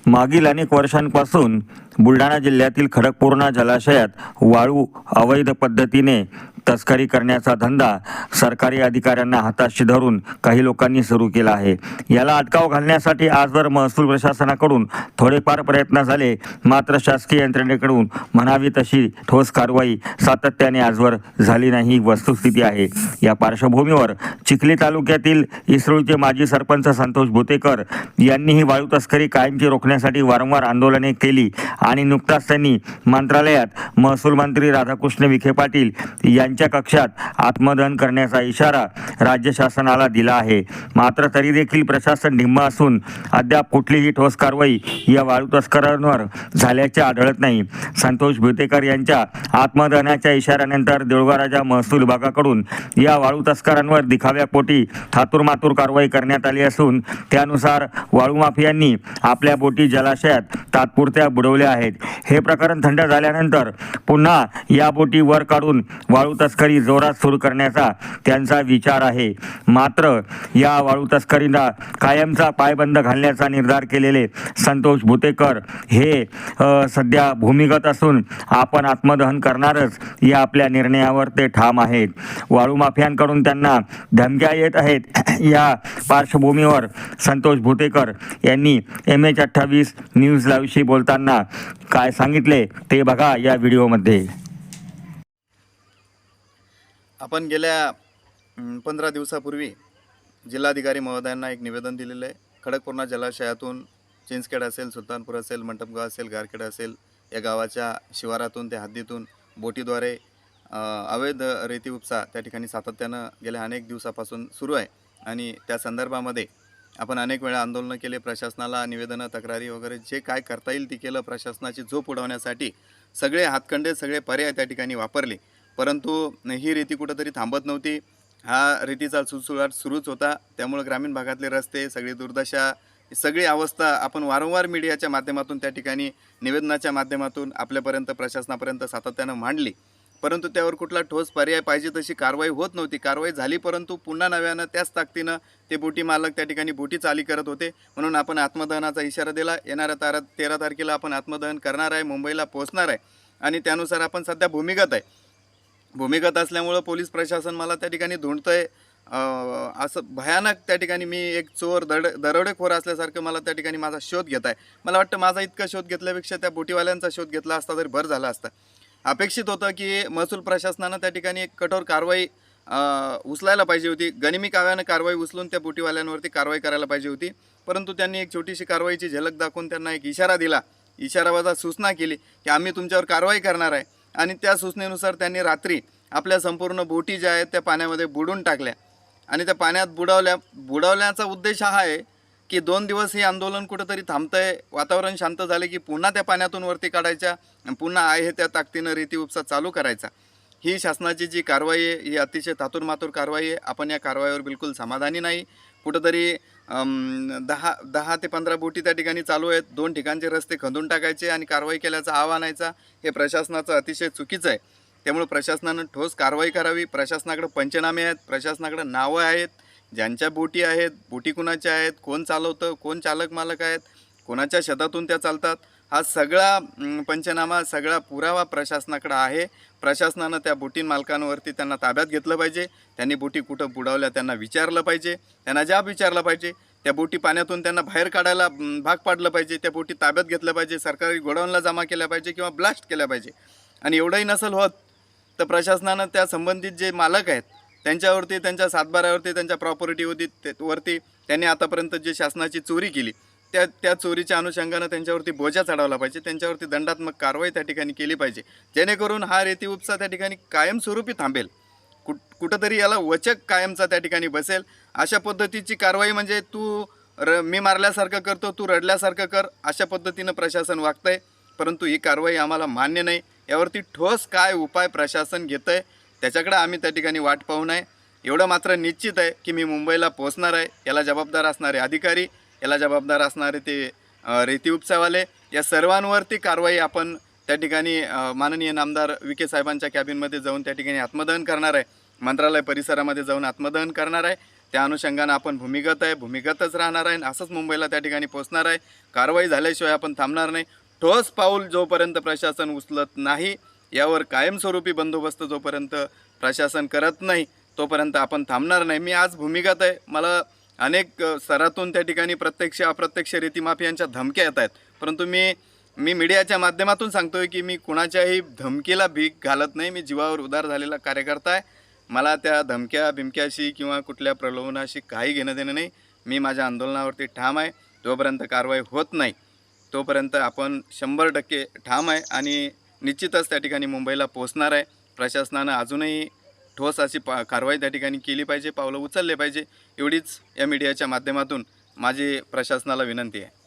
मागील अनेक वर्षांपासून बुलढाणा जिल्ह्यातील खडकपूर्णा जलाशयात वाळू अवैध पद्धतीने तस्करी करण्याचा धंदा सरकारी अधिकाऱ्यांना हाताशी धरून काही लोकांनी सुरू केला आहे। याला अटकाव घालण्यासाठी आजवर महसूल प्रशासनाकडून थोडेफार प्रयत्न झाले, मात्र शासकीय यंत्रणेकडून म्हणावी तशी ठोस कारवाई सातत्याने आजवर झाली नाही वस्तुस्थिती आहे। या पार्श्वभूमीवर चिखली तालुक्यातील इसरूळचे माजी सरपंच संतोष भुतेकर यांनी ही वाळू तस्करी कायमची रोखण्यासाठी वारंवार आंदोलने केली आणि नुकताच त्यांनी मंत्रालयात महसूल मंत्री राधाकृष्ण विखे पाटील यांच्या कक्षात आत्मदहन करण्याचा इशारा राज्य शासनाला दिला आहे। मात्र तरी देखील प्रशासन ढिम्म असून अद्याप कुठलीही ठोस कारवाई या वाळू तस्करांवर झाल्याचे आढळत नाही। संतोष भुतेकर यांच्या आत्मदहनाच्या इशाऱ्यानंतर देऊळगाव राजा महसूल विभागाकडून या वाळू तस्करांवर दिखाव्यापोटी थातूरमातूर कारवाई करण्यात आली असून त्यानुसार वाळू माफियांनी आपल्या बोटी जलाशयात तात्पुरत्या बुडवल्या आहेत। हे प्रकरण थंड झाल्यानंतर पुन्हा या बोटी वर काढून वाळू तस्करी जोरात सुरू करण्याचा त्यांचा विचार आहे। मात्र या वाळू तस्करीला कायमचा पायबंद घालण्याचा निर्धार केलेले संतोष भुतेकर हे सध्या भूमिगत असून आपण आत्मदहन करणारच या आपल्या निर्णयावर ते ठाम आहेत। वाळू माफियांकडून त्यांना धमक्या येत आहेत। या पार्श्वभूमीवर संतोष भुतेकर यांनी MH28 न्यूज लाईव्हशी बोलताना काय सांगितले ते बघा या व्हिडिओमध्ये। आपण गेल्या 15 दिवसापूर्वी जिल्हाधिकारी महोदयांना एक निवेदन दिलेलं आहे। खडकपूर्णा जलाशयातून चिंचखेड असेल, सुलतानपूर असेल, मंटपगाव असेल, गारखेड असेल या गावाच्या शिवारातून त्या हद्दीतून बोटीद्वारे अवैध रेती उपसा त्या ठिकाणी सातत्यानं गेल्या अनेक दिवसापासून सुरू आहे आणि त्या संदर्भामध्ये आपण अनेक वेळा आंदोलनं केले, प्रशासनाला निवेदनं, तक्रारी वगैरे जे काय करता येईल ती केलं। प्रशासनाची झोप उडवण्यासाठी सगळे हातखंडे, सगळे पर्याय त्या ठिकाणी वापरले, परंतु ही रेती कुठंतरी थांबत नव्हती। हा रेतीचा सुळसुळाट सुरूच होता। त्यामुळे ग्रामीण भागातले रस्ते, सगळी दुर्दशा, सगळी अवस्था आपण वारंवार मीडियाच्या माध्यमातून त्या ठिकाणी निवेदनाच्या माध्यमातून आपल्यापर्यंत, प्रशासनापर्यंत सातत्यानं मांडली, परंतु त्यावर कुठला ठोस पर्याय पाहिजे तशी कारवाई होत नव्हती। कारवाई झाली परंतु पुन्हा नव्यानं त्याच ताकदीनं ते बोटी मालक त्या ठिकाणी बोटी चाली करत होते। म्हणून आपण आत्मदहनाचा इशारा दिला। येणाऱ्या 13 तारखेला आपण आत्मदहन करणार आहे, मुंबईला पोहोचणार आहे आणि त्यानुसार आपण सध्या भूमिगत आहे। भूमिगत असल्यामुळं पोलीस प्रशासन मला त्या ठिकाणी धुंडतंय, असं भयानक त्या ठिकाणी मी एक चोर दरोडेखोर असल्यासारखं मला त्या ठिकाणी माझा शोध घेत आहे। मला वाटतं माझा इतका शोध घेतल्यापेक्षा त्या बोटीवाल्यांचा शोध घेतला असता तरी बरं झालं असतं। अपेक्षित होतं की महसूल प्रशासनानं त्या ठिकाणी एक कठोर कारवाई उचलायला पाहिजे होती, गनिमी काव्यानं कारवाई उचलून त्या बोटीवाल्यांवरती कारवाई करायला पाहिजे होती, परंतु त्यांनी एक छोटीशी कारवाईची झलक दाखवून त्यांना एक इशारा दिला, इशारावजा सूचना केली की आम्ही तुमच्यावर कारवाई करणार आहे आणि त्या सूचनेनुसार त्यांनी रात्री आपल्या संपूर्ण बोटी ज्या आहेत त्या पाण्यामध्ये बुडून टाकल्या आणि त्या पाण्यात बुडवल्याचा उद्देश हा आहे की 2 दिवस हे आंदोलन कुठंतरी थांबतंय, वातावरण शांत झाले की पुन्हा त्या पाण्यातून वरती काढायच्या आणि पुन्हा आहे त्या ताकदीनं रेती उपसा चालू करायचा। ही शासनाची जी कारवाई आहे ही अतिशय थातूरमातूर कारवाई आहे। आपण या कारवाईवर बिलकुल समाधानी नाही। कुठंतरी 10 ते 15 बोटी त्या ठिकाणी चालू आहेत, 2 ठिकाणचे रस्ते खंदून टाकायचे आणि कारवाई केल्याचा आव्हान आणायचा, हे प्रशासनाचं अतिशय चुकीचं आहे। त्यामुळे प्रशासनानं ठोस कारवाई करावी। प्रशासनाकडे पंचनामे आहेत, प्रशासनाकडे नावं आहेत, ज्यांच्या बोटी आहेत, बोटी कुणाच्या आहेत, कोण चालवतं, कोण चालक मालक आहेत, कोणाच्या शेतातून त्या चालतात, हा सगळा पंचनामा, सगळा पुरावा प्रशासनाकडे आहे। प्रशासनानं त्या बोटी मालकांवरती त्यांना ताब्यात घेतलं पाहिजे। त्यांनी बोटी कुठं बुडवल्या त्यांना विचारलं पाहिजे, त्यांना जाब विचारला पाहिजे, त्या बोटी पाण्यातून त्यांना बाहेर काढायला भाग पाडलं पाहिजे, त्या बोटी ताब्यात घेतल्या पाहिजे, सरकारी गोडाऊनला जमा केल्या पाहिजे किंवा ब्लास्ट केल्या पाहिजे। आणि एवढंही नसेल होत तर प्रशासनानं त्या संबंधित जे मालक आहेत त्यांच्यावरती, त्यांच्या सातबाऱ्यावरती, त्यांच्या प्रॉपर्टीवरती त्यांनी आतापर्यंत जे शासनाची चोरी केली त्या चोरीच्या अनुषंगानं त्यांच्यावरती बोजा चढवला पाहिजे, त्यांच्यावरती दंडात्मक कारवाई त्या ठिकाणी केली पाहिजे, जेणेकरून हा रेती उपसा त्या ठिकाणी कायमस्वरूपी थांबेल, कुठंतरी याला वचक कायमचा त्या ठिकाणी बसेल। अशा पद्धतीची कारवाई म्हणजे मी मारल्यासारखं करतो, तू रडल्यासारखं कर, अशा पद्धतीनं प्रशासन वागतंय, परंतु ही कारवाई आम्हाला मान्य नाही। यावरती ठोस काय उपाय प्रशासन घेतं आहे त्याच्याकडे आम्ही त्या ठिकाणी वाट पाहू नये। एवढं मात्र निश्चित आहे की मी मुंबईला पोहोचणार आहे। याला जबाबदार असणारे अधिकारी, याला जबाबदार असणारे ते रेती उपसावाले, या सर्वांवरती कारवाई आपण त्या ठिकाणी माननीय नामदार विखे साहेबांच्या कॅबिनमध्ये जाऊन त्या ठिकाणी आत्मदहन करणार आहे, मंत्रालय परिसरामध्ये जाऊन आत्मदहन करणार आहे। त्या अनुषंगानं आपण भूमिगतच राहणार आहे आणि असंच मुंबईला त्या ठिकाणी पोहोचणार आहे. कारवाई झाल्याशिवाय आपण थांबणार नाही. ठोस पाऊल जोपर्यंत प्रशासन उचलत नाही, यावर कायमस्वरूपी बंदोबस्त जोपर्यंत प्रशासन करत नाही, तोपर्यंत आपण थांबणार नाही. मी आज भूमिगत आहे. मला अनेक स्तरातून त्या ठिकाणी प्रत्यक्ष अप्रत्यक्ष रेती माफियांच्या धमक्या येत आहेत, परंतु मी मीडियाच्या माध्यमातून सांगतोय की मी कुणाच्याही धमकीला भीक घालत नाही. मी जीवावर उदार झालेला कार्यकर्ता आहे. मला त्या धमक्या बिमक्याशी किंवा कुठल्या प्रलोभनाशी काही घेणं देणं नाही. मी माझ्या आंदोलनावरती ठाम आहे. जोपर्यंत कारवाई होत नाही तोपर्यंत आपण 100% ठाम आहे आणि निश्चितच त्या ठिकाणी मुंबईला पोहोचणार आहे. प्रशासनानं अजूनही ठोस अशी कारवाई त्या ठिकाणी केली पाहिजे, पावलं उचलले पाहिजे, एवढीच या मीडियाच्या माध्यमातून माझी प्रशासनाला विनंती आहे.